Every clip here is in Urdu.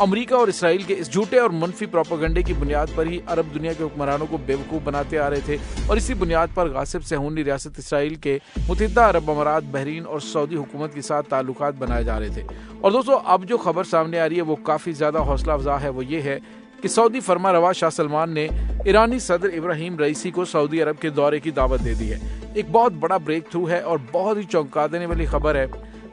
امریکہ اور اسرائیل کے اس جھوٹے اور منفی پروپیگنڈے کی بنیاد پر ہی عرب دنیا کے حکمرانوں کو بیوقوف بناتے آ رہے تھے اور اسی بنیاد پر غاصب صہیونی ریاست اسرائیل کے متحدہ عرب امارات، بحرین اور سعودی حکومت کے ساتھ تعلقات بنائے جا رہے تھے۔ اور دوستو اب جو خبر سامنے آ رہی ہے وہ کافی زیادہ حوصلہ افزا ہے، وہ یہ ہے کہ سعودی فرما روا شاہ سلمان نے ایرانی صدر ابراہیم رئیسی کو سعودی عرب کے دورے کی دعوت دے دی ہے۔ ایک بہت بڑا بریک تھرو ہے اور بہت ہی چونکا دینے والی خبر ہے۔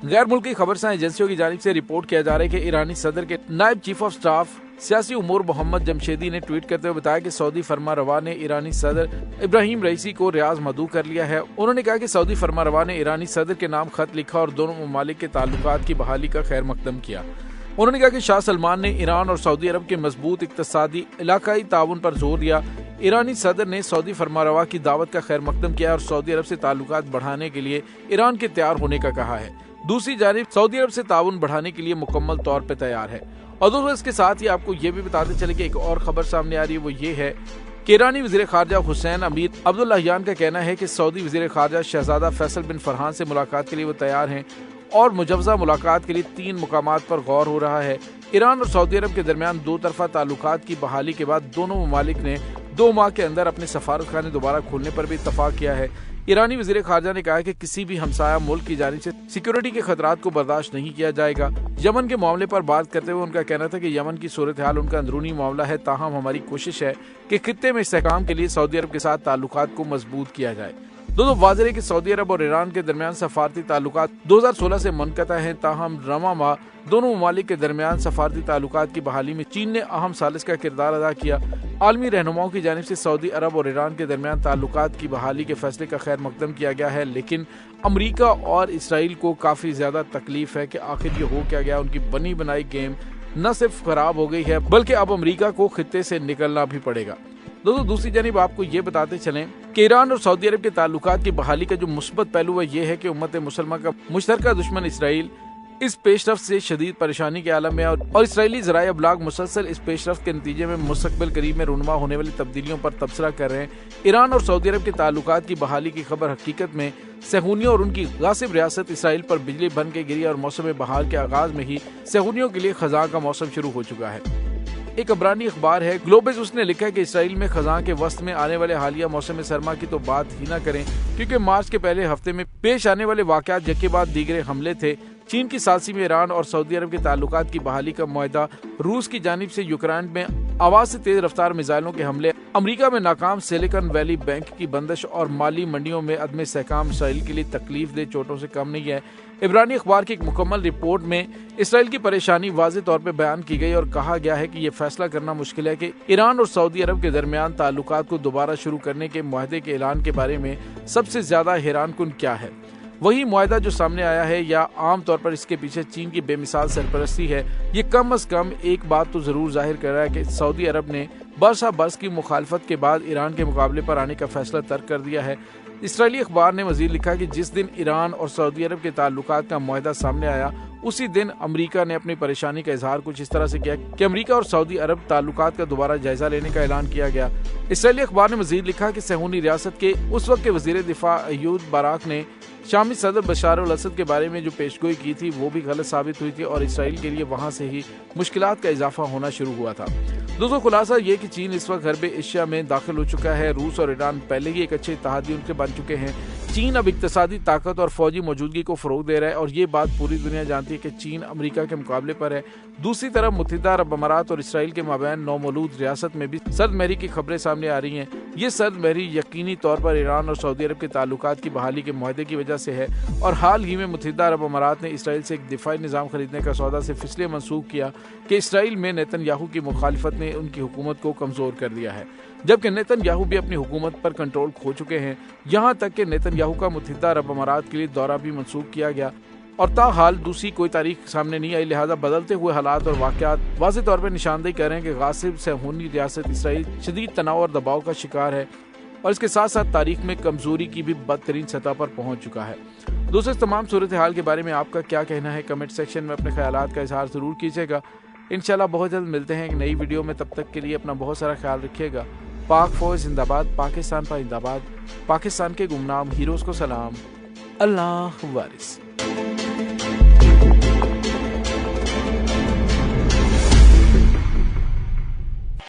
غیر ملکی خبرساں ایجنسیوں کی جانب سے رپورٹ کیا جا رہا ہے کہ ایرانی صدر کے نائب چیف آف سٹاف سیاسی امور محمد جمشیدی نے ٹویٹ کرتے ہوئے بتایا کہ سعودی فرما روا نے ایرانی صدر ابراہیم رئیسی کو ریاض مدعو کر لیا ہے۔ انہوں نے کہا کہ سعودی فرما روا نے ایرانی صدر کے نام خط لکھا اور دونوں ممالک کے تعلقات کی بحالی کا خیر مقدم کیا۔ انہوں نے کہا کہ شاہ سلمان نے ایران اور سعودی عرب کے مضبوط اقتصادی علاقائی تعاون پر زور دیا۔ ایرانی صدر نے سعودی فرمانروا کی دعوت کا خیر مقدم کیا اور سعودی عرب سے تعلقات بڑھانے کے لیے ایران کے تیار ہونے کا کہا ہے۔ دوسری جانب سعودی عرب سے تعاون بڑھانے کے لیے مکمل طور پہ تیار ہے۔ اور دوستوں اس کے ساتھ ہی آپ کو یہ بھی بتاتے چلے کہ ایک اور خبر سامنے آ رہی ہے، وہ یہ ہے کہ ایرانی وزیر خارجہ حسین امیر عبداللہیان کا کہنا ہے کہ سعودی وزیر خارجہ شہزادہ فیصل بن فرحان سے ملاقات کے لیے وہ تیار ہیں اور مجوزہ ملاقات کے لیے 3 مقامات پر غور ہو رہا ہے۔ ایران اور سعودی عرب کے درمیان 2 طرفہ تعلقات کی بحالی کے بعد دونوں ممالک نے 2 ماہ کے اندر اپنے سفارت خانے دوبارہ کھولنے پر بھی اتفاق کیا ہے۔ ایرانی وزیر خارجہ نے کہا کہ کسی بھی ہمسایہ ملک کی جانب سے سیکیورٹی کے خطرات کو برداشت نہیں کیا جائے گا۔ یمن کے معاملے پر بات کرتے ہوئے ان کا کہنا تھا کہ یمن کی صورتحال ان کا اندرونی معاملہ ہے، تاہم ہماری کوشش ہے کہ خطے میں استحکام کے لیے سعودی عرب کے ساتھ تعلقات کو مضبوط کیا جائے۔ دوستو واضح ہے کہ سعودی عرب اور ایران کے درمیان سفارتی تعلقات 2016 سے منقطع ہیں، تاہم رواں ماہ دونوں ممالک کے درمیان سفارتی تعلقات کی بحالی میں چین نے اہم ثالث کا کردار ادا کیا۔ عالمی رہنماؤں کی جانب سے سعودی عرب اور ایران کے درمیان تعلقات کی بحالی کے فیصلے کا خیر مقدم کیا گیا ہے، لیکن امریکہ اور اسرائیل کو کافی زیادہ تکلیف ہے کہ آخر یہ ہو کیا گیا۔ ان کی بنی بنائی گیم نہ صرف خراب ہو گئی ہے بلکہ اب امریکہ کو خطے سے نکلنا بھی پڑے گا۔ دوسری جانب آپ کو یہ بتاتے چلیں کہ ایران اور سعودی عرب کے تعلقات کی بحالی کا جو مثبت پہلو ہے یہ ہے کہ امت مسلمہ کا مشترکہ دشمن اسرائیل اس پیش رفت سے شدید پریشانی کے عالم میں اور اسرائیلی ذرائع ابلاغ مسلسل اس پیش رفت کے نتیجے میں مستقبل قریب میں رونما ہونے والی تبدیلیوں پر تبصرہ کر رہے ہیں۔ ایران اور سعودی عرب کے تعلقات کی بحالی کی خبر حقیقت میں صہیونیوں اور ان کی غاصب ریاست اسرائیل پر بجلی بن کے گری اور موسم بہار کے آغاز میں ہی صہیونیوں کے لیے خزاں کا موسم شروع ہو چکا ہے۔ ایک عبرانی اخبار ہے گلوبس، اس نے لکھا ہے کہ اسرائیل میں خزاں کے وسط میں آنے والے حالیہ موسم سرما کی تو بات ہی نہ کریں، کیونکہ مارچ کے پہلے ہفتے میں پیش آنے والے واقعات یک کے بعد دیگر حملے تھے۔ چین کی سازشی میں ایران اور سعودی عرب کے تعلقات کی بحالی کا معاہدہ، روس کی جانب سے یوکرائن میں آواز سے تیز رفتار میزائلوں کے حملے، امریکہ میں ناکام سلیکن ویلی بینک کی بندش اور مالی منڈیوں میں عدم استحکام اسرائیل کے لیے تکلیف دہ چوٹوں سے کم نہیں ہے۔ عبرانی اخبار کی ایک مکمل رپورٹ میں اسرائیل کی پریشانی واضح طور پہ بیان کی گئی اور کہا گیا ہے کہ یہ فیصلہ کرنا مشکل ہے کہ ایران اور سعودی عرب کے درمیان تعلقات کو دوبارہ شروع کرنے کے معاہدے کے اعلان کے بارے میں سب سے زیادہ حیران کن کیا ہے۔ وہی معاہدہ جو سامنے آیا ہے یا عام طور پر اس کے پیچھے چین کی بے مثال سرپرستی ہے، یہ کم از کم ایک بات تو ضرور ظاہر کر رہا ہے کہ سعودی عرب نے برسا برس کی مخالفت کے بعد ایران کے مقابلے پر آنے کا فیصلہ ترک کر دیا ہے۔ اسرائیلی اخبار نے مزید لکھا کہ جس دن ایران اور سعودی عرب کے تعلقات کا معاہدہ سامنے آیا اسی دن امریکہ نے اپنی پریشانی کا اظہار کچھ اس طرح سے کیا کہ امریکہ اور سعودی عرب تعلقات کا دوبارہ جائزہ لینے کا اعلان کیا گیا۔ اسرائیلی اخبار نے مزید لکھا کہ صہیونی ریاست کے اس وقت کے وزیر دفاع ایہود باراک نے شامی صدر بشار الاسد کے بارے میں جو پیشگوئی کی تھی وہ بھی غلط ثابت ہوئی تھی اور اسرائیل کے لیے وہاں سے ہی مشکلات کا اضافہ ہونا شروع ہوا تھا۔ دوستو خلاصہ یہ کہ چین اس وقت غرب ایشیا میں داخل ہو چکا ہے۔ روس اور ایران پہلے ہی ایک اچھے اتحادی ان کے بن چکے ہیں۔ چین اب اقتصادی طاقت اور فوجی موجودگی کو فروغ دے رہا ہے اور یہ بات پوری دنیا جانتی ہے کہ چین امریکہ کے مقابلے پر ہے۔ دوسری طرف متحدہ عرب امارات اور اسرائیل کے مابین نومولود ریاست میں بھی سرد مہری کی خبریں سامنے آ رہی ہیں۔ یہ سرد مہری یقینی طور پر ایران اور سعودی عرب کے تعلقات کی بحالی کے معاہدے کی وجہ سے ہے اور حال ہی میں متحدہ عرب امارات نے اسرائیل سے ایک دفاعی نظام خریدنے کا سودا صرف اس لیے منسوخ کیا کہ اسرائیل میں نیتن یاہو کی مخالفت نے ان کی حکومت کو کمزور کر دیا ہے، جبکہ نیتن یاہو بھی اپنی حکومت پر کنٹرول کھو چکے ہیں، یہاں تک کہ نیتن یاہو کا متحدہ عرب امارات کے لیے دورہ بھی منسوخ کیا گیا اور تاحال دوسری کوئی تاریخ سامنے نہیں آئی۔ لہٰذا بدلتے ہوئے حالات اور واقعات واضح طور پر نشاندہی کر رہے ہیں کہ غاصب صہیونی ریاست اسرائیل شدید تناؤ اور دباؤ کا شکار ہے اور اس کے ساتھ ساتھ تاریخ میں کمزوری کی بھی بدترین سطح پر پہنچ چکا ہے۔ دوستو اس تمام صورتحال کے بارے میں آپ کا کیا کہنا ہے؟ کمنٹ سیکشن میں اپنے خیالات کا اظہار ضرور کیجیے گا۔ انشاءاللہ بہت جلد ملتے ہیں ایک نئی ویڈیو میں، تب تک کے لیے اپنا بہت سارا خیال رکھیے گا۔ پاک فوج زندہ باد، پاکستان پائندہ باد، پاکستان کے گمنام ہیروز کو سلام، اللہ وارث۔